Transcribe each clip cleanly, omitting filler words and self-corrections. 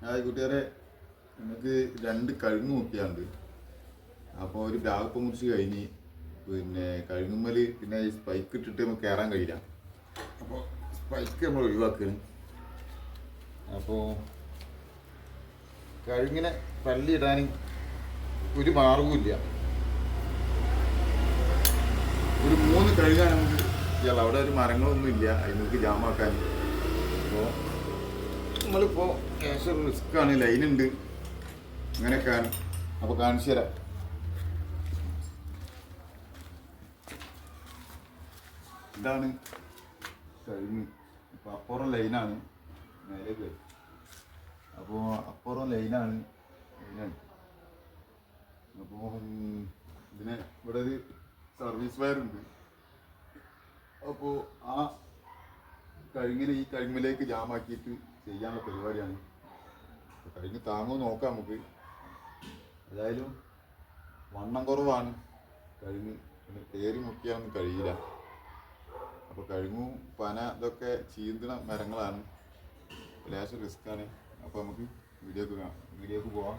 കൂട്ടുകാരെ, നമുക്ക് രണ്ട് കഴുങ്ങ് നോക്കിയാണ്ട്. അപ്പോൾ ഒരു ബ്രാഗപ്പം മുറിച്ച് കഴിഞ്ഞ് പിന്നെ കഴുങ്ങുമ്മൽ പിന്നെ ഈ സ്പൈക്ക് ഇട്ടിട്ട് നമുക്ക് കയറാൻ കഴിയില്ല. അപ്പോൾ സ്പൈക്ക് നമ്മൾ ഒഴിവാക്കുകയാണ്. അപ്പോൾ കഴുങ്ങിനെ പല്ലിയിടാൻ ഒരു മാർഗവുമില്ല. ഒരു 3 കഴുകാൻ നമുക്ക് ചെയ്യാം. അവിടെ ഒരു മരങ്ങളൊന്നും ഇല്ല അതിനൊക്കെ ജാമാക്കാൻ. അപ്പോൾ നമ്മളിപ്പോൾ ക്യാഷ് റിസ്ക്കാണ്, ലൈനുണ്ട്, അങ്ങനെയൊക്കെയാണ്. അപ്പോൾ കാണിച്ചു തരാം. ഇതാണ് കഴിഞ്ഞ്. അപ്പോൾ അപ്പുറം ലൈനാണ്, മേലേക്ക് വരും. അപ്പോൾ അപ്പുറം ലൈനാണ്. അപ്പോൾ ഇതിന് ഇവിടെ ഒരു സർവീസ് വയറുണ്ട്. അപ്പോൾ ആ കഴുങ്ങിനെ ഈ കഴുങ്ങിലേക്ക് ജാമാക്കിയിട്ട് ചെയ്യാനുള്ള പരിപാടിയാണ്. കഴുങ്ങ് താങ്ങുമോ നോക്കാം നമുക്ക്. ഏതായാലും വണ്ണം കുറവാണ് കഴുങ്ങ്, പിന്നെ കയറി മുക്കിയാനൊന്നും കഴിയില്ല. അപ്പോൾ കഴുങ്ങും പന ഇതൊക്കെ ചീന്തണ മരങ്ങളാണ്, ലേശം റിസ്ക്കാണ്. അപ്പോൾ നമുക്ക് വീഡിയോക്ക് പോവാം.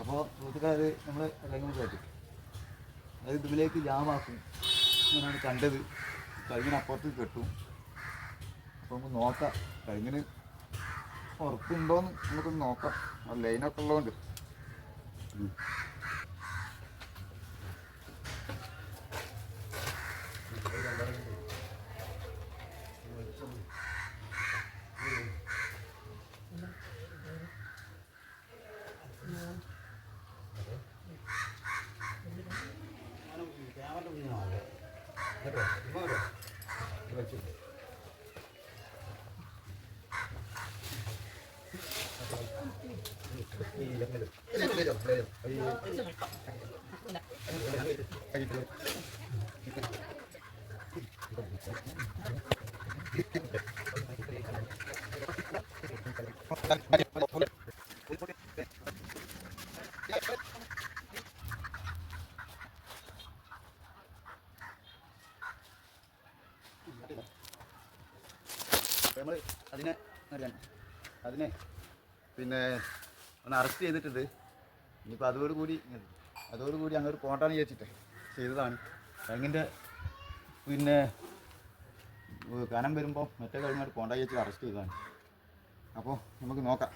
അപ്പോൾ കൂട്ടുകാർ നമ്മൾ കഴുകിന് കയറ്റും, അത് ഇതിലേക്ക് ജാമാക്കും. അങ്ങനെയാണ് കണ്ടത്. കഴുകിനപ്പുറത്ത് കെട്ടും. അപ്പോൾ നമുക്ക് നോക്കാം കഴുകിന് ഉറപ്പുണ്ടോയെന്ന് നമുക്കൊന്ന് നോക്കാം. ആ ലൈനൊക്കെ ഉള്ളതുകൊണ്ട് നമ്മൾ അതിനെ പിന്നെ ഒന്ന് അറസ്റ്റ് ചെയ്തിട്ടുണ്ട്. ഇനിയിപ്പോൾ അതോടുകൂടി അങ്ങോട്ട് പോകണ്ടാന്ന് വിചാരിച്ചിട്ട് ചെയ്തതാണ്. കഴുങ്ങിൻ്റെ പിന്നെ കനം വരുമ്പോൾ മറ്റേ കഴിഞ്ഞാൽ പോകണ്ട വിചാരിച്ചിട്ട് അറസ്റ്റ് ചെയ്തതാണ്. അപ്പോൾ നമുക്ക് നോക്കാം.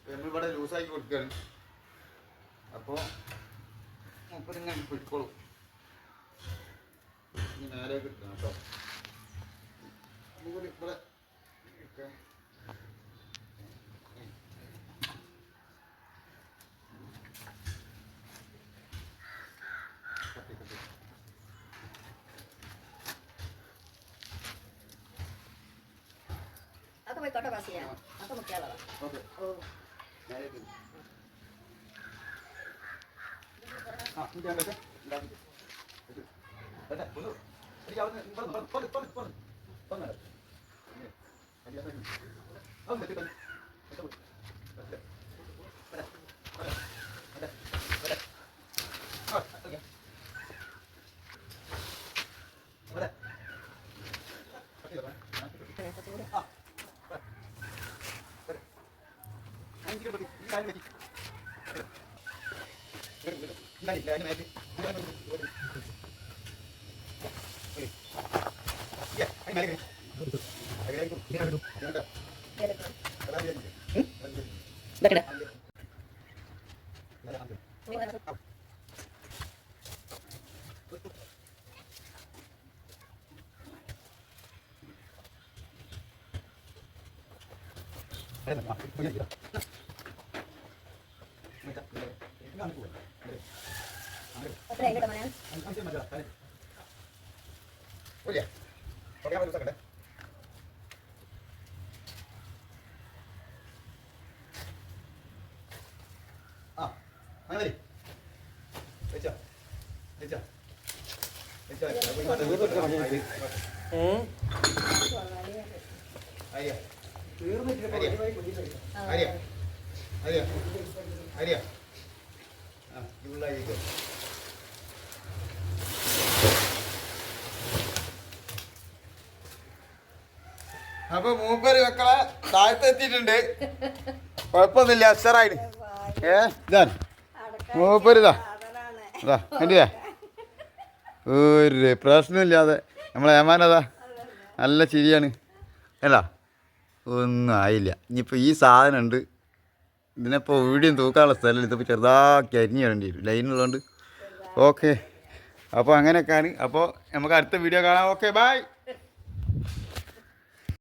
നമ്മളിവിടെ ലൂസാക്കി കൊടുക്കുകയാണ്. അപ്പോൾ മുപ്പതിങ്ങനെ പൊയ്ക്കോളും. നേരെ കിട്ടണം കേട്ടോ. ഇവിടെ Aku mau ikut apa sih ya? Aku mau jalan. Okay Oh. നേരെ കിട്ടും. ആ ഇത് ഞാൻ വെച്ചേ. ഉണ്ടാക്കി. അതെ ഒന്ന് എനിക്ക് അവിടെ പറഞ്ഞു Dah kena. Oke, ini teman-teman. Oh ya, oke apa rusak ada? Ah, mana tadi? Baca, baca, baca. Ayah, ayah, ayah, ayah. Ah, dulu itu. അപ്പൊ മൂപ്പര് മക്കളെ താഴത്തെത്തിയിട്ടുണ്ട്. കുഴപ്പമൊന്നുമില്ല, അസറായിട്ട്. ഇതാണ് മൂപ്പരിതാ അതാ കണ്ടില്ലേ, ഒരു പ്രശ്നമില്ലാതെ നമ്മളെ ഏമാനതാ നല്ല ചിരിയാണ് അല്ല, ഒന്നും ആയില്ല. ഇനിയിപ്പോൾ ഈ സാധനം ഉണ്ട്, ഇതിനിപ്പോൾ വീടിയും തൂക്കാനുള്ള സ്ഥലം ഇതിപ്പോൾ ചെറുതാക്കി അരിഞ്ഞ് വേണ്ടി വരും ലൈനുള്ളതുകൊണ്ട്. ഓക്കെ, അപ്പോൾ അങ്ങനെയൊക്കെയാണ്. അപ്പോൾ നമുക്ക് അടുത്ത വീഡിയോ കാണാം. Okay, by.